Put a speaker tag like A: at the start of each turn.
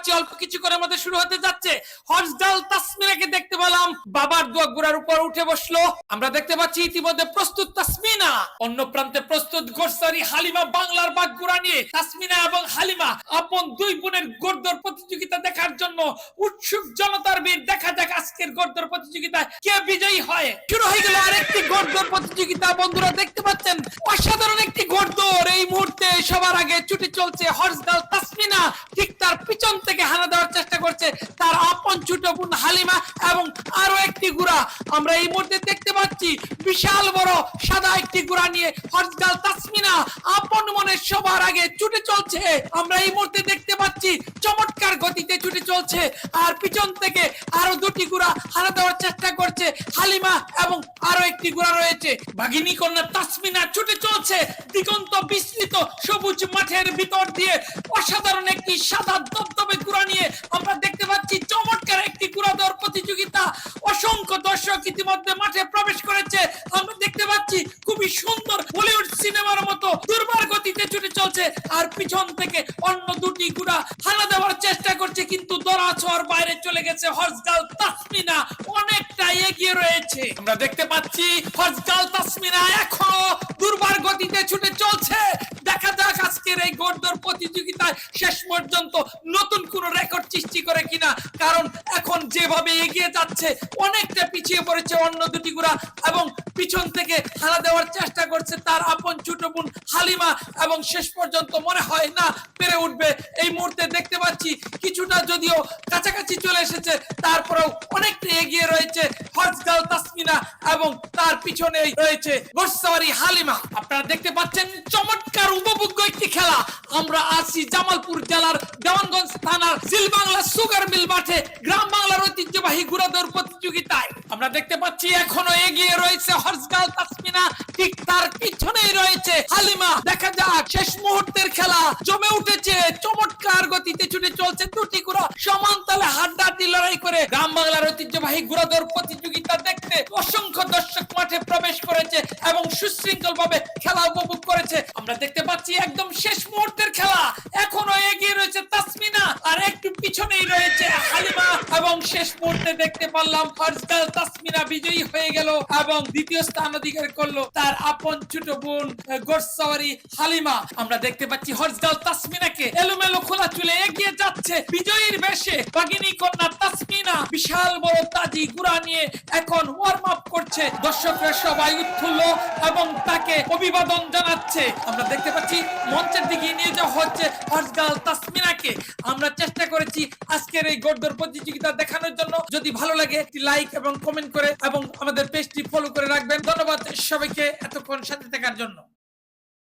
A: পাচ্ছি অল্প কিছু করে আমাদের শুরু হতে যাচ্ছে। হর্ষদাল তাসমিনাকে দেখতে পেলাম বাবার দোয়া গুড়ার উপর উঠে বসলো। আমরা দেখতে পাচ্ছি ইতিমধ্যে প্রস্তুত তাসমিনা, অন্য প্রান্তে প্রস্তুত গোরসারি হালিমা। বাংলার বাগ গুড়া নিয়ে তাসমিনা এবং হালিমা আপন দুই বোনের গোড়দৌড় প্রতিযোগিতা দেখার জন্য উৎসুক জনতার ভিড়। দেখা যাক আজকের গোড়দৌড় প্রতিযোগিতায় কে বিজয়ী হয়। শুরু হয়ে গেল আরেকটি গোড়দৌড় প্রতিযোগিতা। বন্ধুরা দেখতে পাচ্ছেন অসাধারণ একটি গোড়দৌড়। এই মুহূর্তে সবার আগে ছুটে চলছে হর্ষদাল তাসমিনা, ঠিক তার পিছন থেকে হানা দেওয়ার চেষ্টা করছে তার আপন ছোট বোন হালিমা এবং আরো একটি গুড়া। আমরা এই মুহূর্তে দেখতে পাচ্ছি বিশাল বড় সাদা একটি গুড়া নিয়ে হর্ষদাল তাসমিনা আপন মনে সবার আগে ছুটে চলছে। আমরা এই মুহূর্তে দেখতে পাচ্ছি চমৎকার গতিতে ছুটে চলছে, আর পিছন থেকে আরো দুটি গুড়া হানা দেওয়ার চেষ্টা করছে হালিমা এবং আরো একটি গুড়া রয়েছে। ভাগিনী কন্যা তাসমিনা ছুটে চলছে দিগন্ত বিস্তৃত সবুজ মাঠের ভিতর দিয়ে। অসাধারণ একটি সাদা দবদবে গুড়া নিয়ে আমরা দেখতে পাচ্ছি চমৎকার একটি গুড়া দৌড় প্রতিযোগিতা। অসংখ্য দর্শক ইতিমধ্যে মাঠে প্রবেশ করেছে। আমরা দেখতে পাচ্ছি খুবই সুন্দর বলিউড সিনেমার মতো দুর্বার গতিতে ছুটে চলছে, আর পিছন থেকে অন্য দুটি গুড়া হানা দেওয়ার চেষ্টা করছে, কিন্তু দরা ছোঁয়ার বাইরে চলে গেছে হর্ষদাল তাসমিনা, অনেকটা এগিয়ে রয়েছে। আমরা দেখতে পাচ্ছি হর্ষদাল তাসমিনা এখনো দুর্বার গতিতে ছুটে চলছে। দেখা যাক আজকের এই গোড়দৌড় প্রতিযোগিতায় শেষ পর্যন্ত নতুন কোন রেকর্ড সৃষ্টি করে কিনা, কারণ এখন যেভাবে এগিয়ে যাচ্ছে অনেকটা পিছিয়ে পড়েছে অন্য দুটি গুড়া এবং পিছন থেকে হানা দেওয়ার চেষ্টা করছে তার আপন ছোট বোন হালিমা, এবং শেষ পর্যন্ত মনে হয় না পেরে উঠবে। এই মুহূর্তে দেখতে পাচ্ছি কিছুটা যদিও কাছাকাছি চলে এসেছে, তারপরেও অনেকটা এগিয়ে রয়েছে হর্ষদাল তাসমিনা এবং তার পিছনে রয়েছে গোরসারি হালিমা। আপনারা দেখতে পাচ্ছেন চমৎকার উপভোগ্য একটি খেলা। আমরা আছি জামালপুর জেলার দেওয়ানগঞ্জ থানার সিলবাংলা সুগার মিল মাঠে গ্রাম বাংলার ঐতিহ্যবাহী ঘোড়া দৌড় প্রতিযোগিতায়। আমরা দেখতে পাচ্ছি এখনো এগিয়ে রয়েছে হর্ষদাল তাসমিনা, ঠিক তার পিছনেই রয়েছে হালিমা। দেখা যাক শেষ মুহূর্তের খেলা জমে উঠেছে, চমৎকার গতিতে ছুটে চলছে দুটি ঘোড়া সমান তালে হাড্ডাহাড্ডি লড়াই করে। গ্রাম বাংলার ঐতিহ্যবাহী ঘোড়া দৌড় প্রতিযোগিতা দেখতে অসংখ্য দর্শক মাঠে প্রবেশ করেছে এবং সুশৃঙ্খল ভাবে খেলা উপভোগ করেছে। আমরা দেখতে পাচ্ছি একদম শেষ মুহূর্তের খেলা, এখনো এগিয়ে রয়েছে তাসমিনা আর একটু পিছনেই রয়েছে হালিমা, এবং শেষ মুহূর্তে দেখতে পারলাম হর্ষদাল তাসমিনা বিজয়ী হয়ে গেল এবং দ্বিতীয় স্থান অধিকার করলো তার আপন ছোট বোন গোরসারি হালিমা। আমরা দেখতে পাচ্ছি হর্ষদাল তাসমিনাকে এলোমেলো খোলা চুলে এগিয়ে যাচ্ছে বিজয়ীর বেশে। ভাগিনী কন্যা তাসমিনা বিশাল বড় তাজি গুড়া নিয়ে এখন ওয়ার্ম আপ করছে। দর্শকরা সবাই উৎফুল্ল এবং তাকে অভিবাদন জানাচ্ছে। আমরা দেখতে পাচ্ছি মঞ্চের দিকে নিয়ে যাওয়া হচ্ছে হর্ষদাল তাসমিনাকে। আমরা চেষ্টা করেছি আজকের এই গোড়দৌড় প্রতিযোগিতা দেখানোর জন্য। যদি ভালো লাগে একটি লাইক এবং কমেন্ট করে এবং আমাদের পেজটি ফলো করে রাখবেন। ধন্যবাদ সবাইকে এতক্ষণ সাথে থাকার জন্য।